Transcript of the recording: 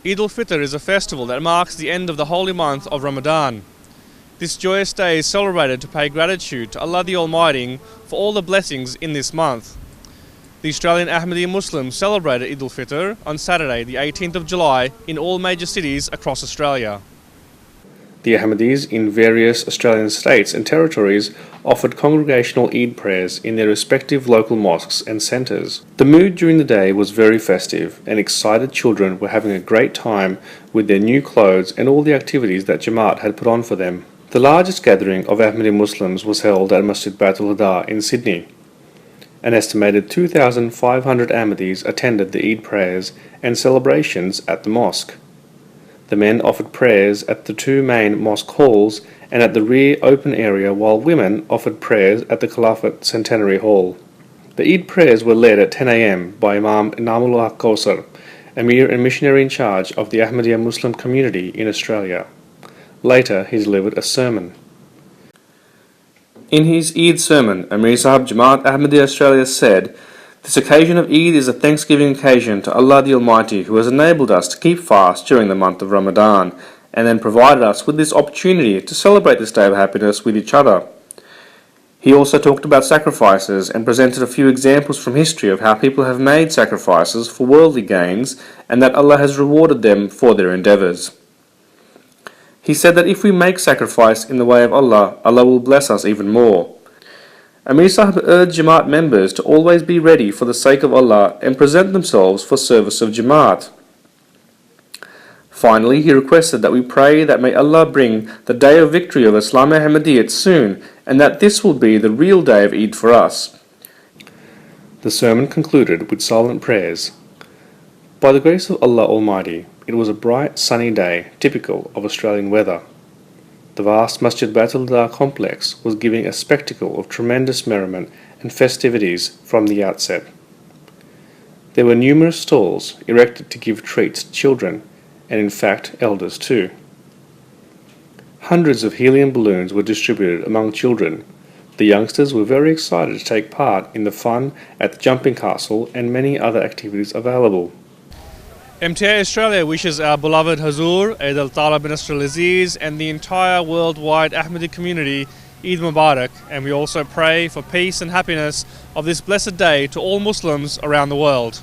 Eid al-Fitr is a festival that marks the end of the holy month of Ramadan. This joyous day is celebrated to pay gratitude to Allah the Almighty for all the blessings in this month. The Australian Ahmadiyya Muslims celebrated Eid al-Fitr on Saturday the 18th of July in all major cities across Australia. The Ahmadis in various Australian states and territories offered congregational Eid prayers in their respective local mosques and centres. The mood during the day was very festive, and excited children were having a great time with their new clothes and all the activities that Jamaat had put on for them. The largest gathering of Ahmadi Muslims was held at Masjid Baitul Huda in Sydney. An estimated 2,500 Ahmadis attended the Eid prayers and celebrations at the mosque. The men offered prayers at the two main mosque halls and at the rear open area, while women offered prayers at the Khilafat Centenary Hall. The Eid prayers were led at 10 a.m. by Imam Inamul Haq Kausar, Emir and missionary in charge of the Ahmadiyya Muslim community in Australia. Later, he delivered a sermon. In his Eid sermon, Amir Sahib Jamaat Ahmadiyya Australia said, "This occasion of Eid is a thanksgiving occasion to Allah the Almighty, who has enabled us to keep fast during the month of Ramadan and then provided us with this opportunity to celebrate this day of happiness with each other." He also talked about sacrifices and presented a few examples from history of how people have made sacrifices for worldly gains and that Allah has rewarded them for their endeavours. He said that if we make sacrifice in the way of Allah, Allah will bless us even more. Amir Sahib urged Jamaat members to always be ready for the sake of Allah and present themselves for service of Jamaat. Finally, he requested that we pray that may Allah bring the day of victory of Islam Ahmadiyyat soon, and that this will be the real day of Eid for us. The sermon concluded with silent prayers. By the grace of Allah Almighty, it was a bright sunny day, typical of Australian weather. The vast Masjid Baitul Huda complex was giving a spectacle of tremendous merriment and festivities from the outset. There were numerous stalls erected to give treats to children, and in fact elders too. Hundreds of helium balloons were distributed among children. The youngsters were very excited to take part in the fun at the jumping castle and many other activities available. MTA Australia wishes our beloved Hazur, Eid al-Tala bin Nasr al-Aziz, and the entire worldwide Ahmadi community Eid Mubarak, and we also pray for peace and happiness of this blessed day to all Muslims around the world.